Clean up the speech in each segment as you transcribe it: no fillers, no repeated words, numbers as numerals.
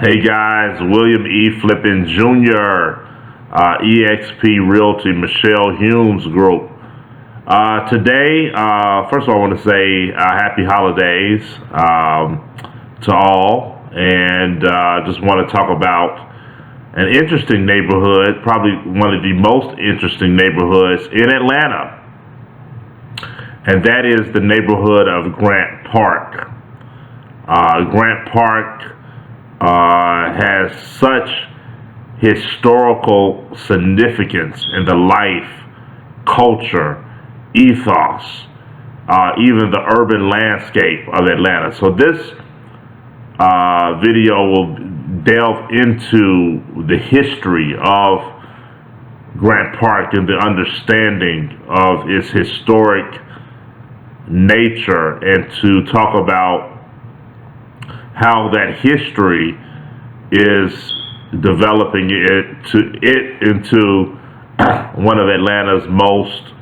Hey guys, William E. Flippin Jr., eXp Realty, Michelle Humes Group. Today, first of all, I want to say happy holidays to all, and just want to talk about an interesting neighborhood, probably one of the most interesting neighborhoods in Atlanta, and that is the neighborhood of Grant Park. Grant Park has such historical significance in the life, culture, ethos, even the urban landscape of Atlanta. So this video will delve into the history of Grant Park and the understanding of its historic nature, and to talk about how that history is developing it into one of Atlanta's most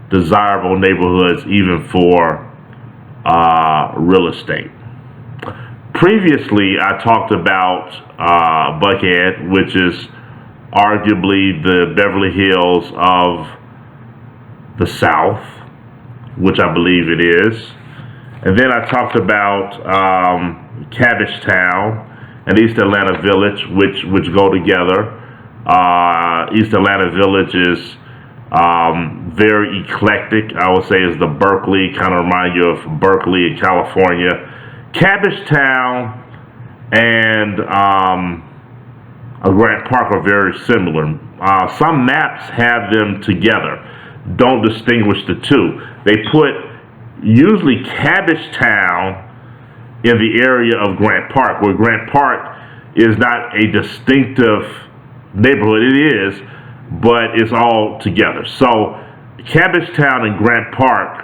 desirable neighborhoods, even for real estate. Previously, I talked about Buckhead, which is arguably the Beverly Hills of the South, which I believe it is. And then I talked about Cabbagetown and East Atlanta Village, which go together. East Atlanta Village is very eclectic. I would say is the Berkeley, kind of remind you of Berkeley in California. Cabbagetown and Grant Park are very similar. Some maps have them together, don't distinguish the two. They put usually Cabbagetown in the area of Grant Park, where Grant Park is not a distinctive neighborhood. It is, but it's all together. So Cabbagetown and Grant Park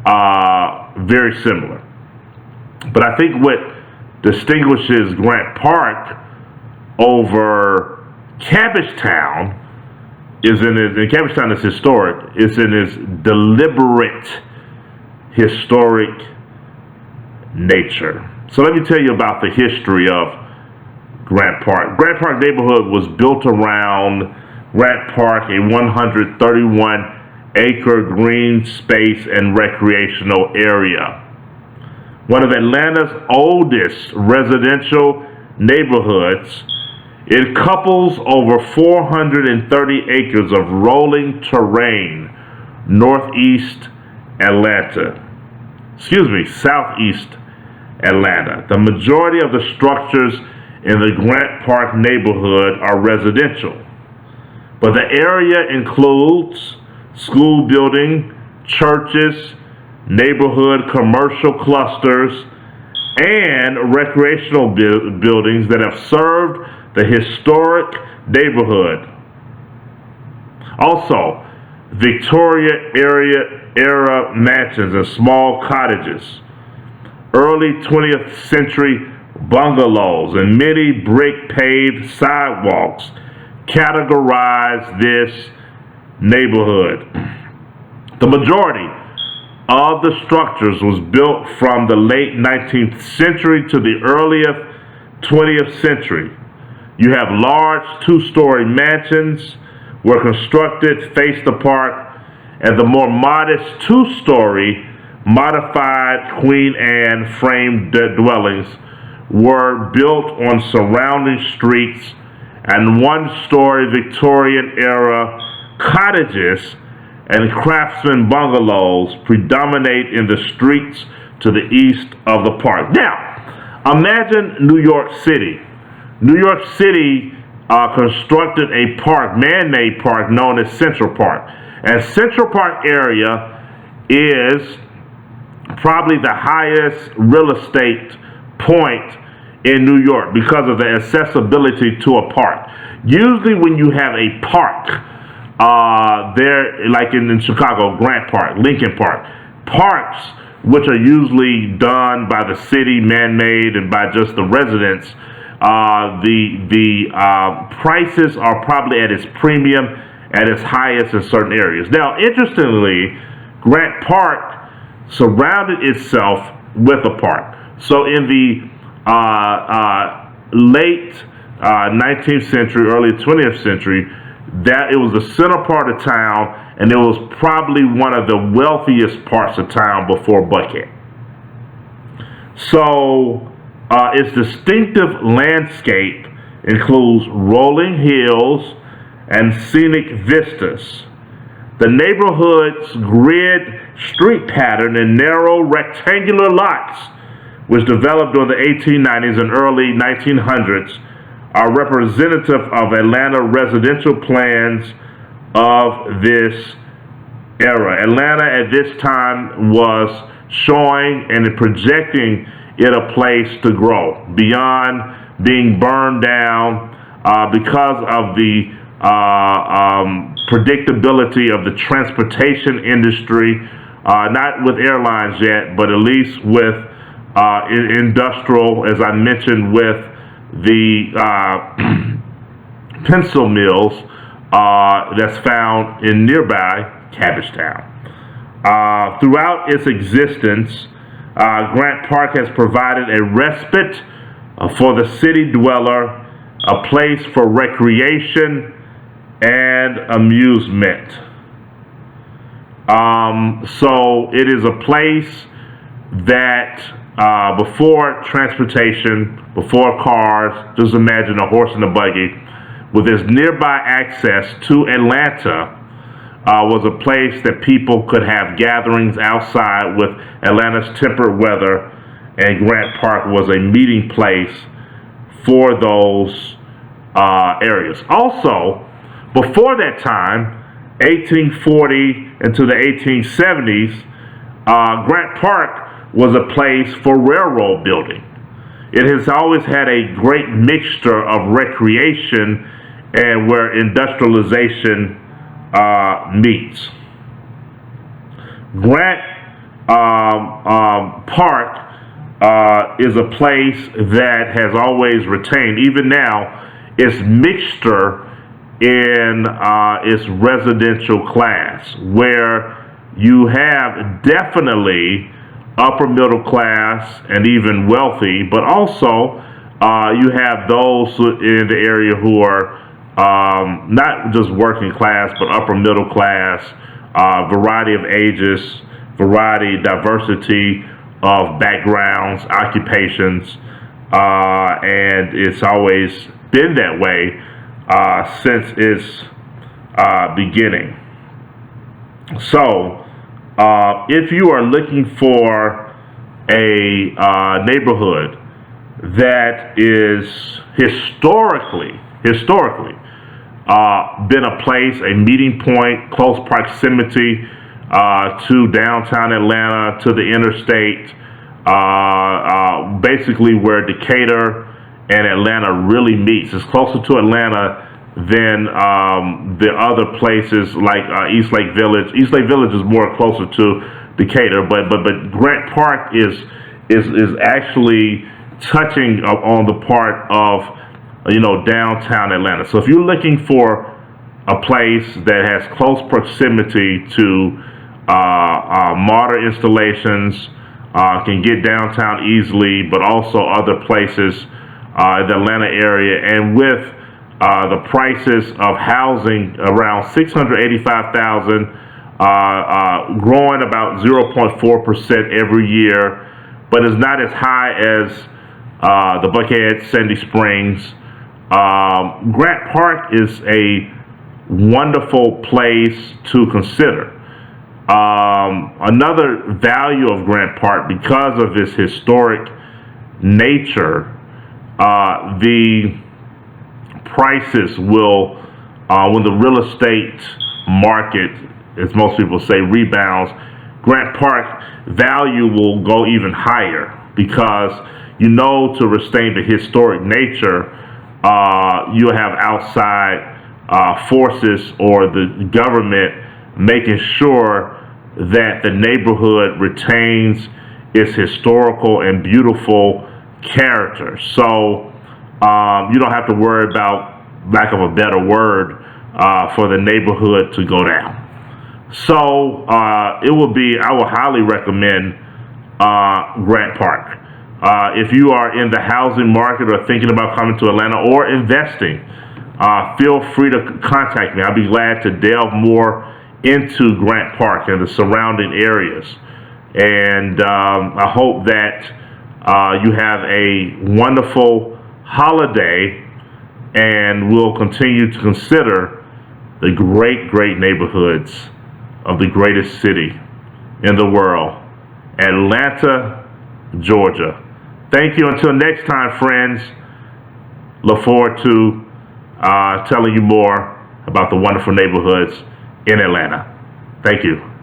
are very similar. But I think what distinguishes Grant Park over Cabbagetown is and Cabbagetown is historic, is in its deliberate historic nature. So let me tell you about the history of Grant Park. Grant Park neighborhood was built around Grant Park, a 131-acre green space and recreational area. One of Atlanta's oldest residential neighborhoods, it couples over 430 acres of rolling terrain, southeast Atlanta. The majority of the structures in the Grant Park neighborhood are residential, but the area includes school building, churches, neighborhood commercial clusters, and recreational buildings that have served the historic neighborhood. Also, Victorian era mansions and small cottages, early 20th century bungalows, and many brick paved sidewalks categorize this neighborhood. The majority of the structures was built from the late 19th century to the earliest 20th century. You have large two-story mansions were constructed face the park, and the more modest two-story modified Queen Anne frame dwellings were built on surrounding streets, and one-story Victorian-era cottages and craftsman bungalows predominate in the streets to the east of the park. Now, imagine New York City. New York City constructed a park, man-made park, known as Central Park. And Central Park area is probably the highest real estate point in New York because of the accessibility to a park. Usually when you have a park, there, like in Chicago, Grant Park, Lincoln Park, parks which are usually done by the city, man-made, and by just the residents, the prices are probably at its premium, at its highest in certain areas. Now, interestingly, Grant Park surrounded itself with a park. So in the late 19th century, early 20th century, that it was the center part of town, and it was probably one of the wealthiest parts of town before Buckhead. So its distinctive landscape includes rolling hills and scenic vistas. The neighborhood's grid street pattern and narrow rectangular lots, which developed during the 1890s and early 1900s, are representative of Atlanta residential plans of this era. Atlanta at this time was showing and projecting it a place to grow beyond being burned down because of the predictability of the transportation industry, not with airlines yet, but at least with industrial, as I mentioned, with the pencil mills that's found in nearby Cabbagetown. Throughout its existence, Grant Park has provided a respite for the city dweller, a place for recreation and amusement. So it is a place that before transportation, before cars, just imagine a horse and a buggy, with its nearby access to Atlanta, was a place that people could have gatherings outside with Atlanta's temperate weather, and Grant Park was a meeting place for those areas. Also, before that time, 1840 into the 1870s, Grant Park was a place for railroad building. It has always had a great mixture of recreation and where industrialization meets. Grant Park is a place that has always retained, even now, its mixture in its residential class, where you have definitely upper middle class and even wealthy, but also you have those in the area who are not just working class, but upper middle class, variety of ages, diversity of backgrounds, occupations, and it's always been that way since its beginning. So, if you are looking for a neighborhood that is historically been a place, a meeting point, close proximity to downtown Atlanta, to the interstate, basically where Decatur and Atlanta really meets. It's closer to Atlanta than the other places like East Lake Village. East Lake Village is more closer to Decatur, but Grant Park is actually touching on the part of downtown Atlanta. So if you're looking for a place that has close proximity to modern installations, can get downtown easily, but also other places in the Atlanta area, and with the prices of housing around $685,000, growing about 0.4% every year, but is not as high as the Buckhead, Sandy Springs. Grant Park is a wonderful place to consider. Another value of Grant Park, because of its historic nature, the prices will, when the real estate market, as most people say, rebounds, Grant Park value will go even higher, because to retain the historic nature, you have outside forces or the government making sure that the neighborhood retains its historical and beautiful character. So you don't have to worry about, lack of a better word, for the neighborhood to go down. So I will highly recommend Grant Park. If you are in the housing market or thinking about coming to Atlanta or investing, feel free to contact me. I'll be glad to delve more into Grant Park and the surrounding areas. And I hope that you have a wonderful holiday, and we'll continue to consider the great neighborhoods of the greatest city in the world, Atlanta, Georgia. Thank you. Until next time, friends. Look forward to telling you more about the wonderful neighborhoods in Atlanta. Thank you.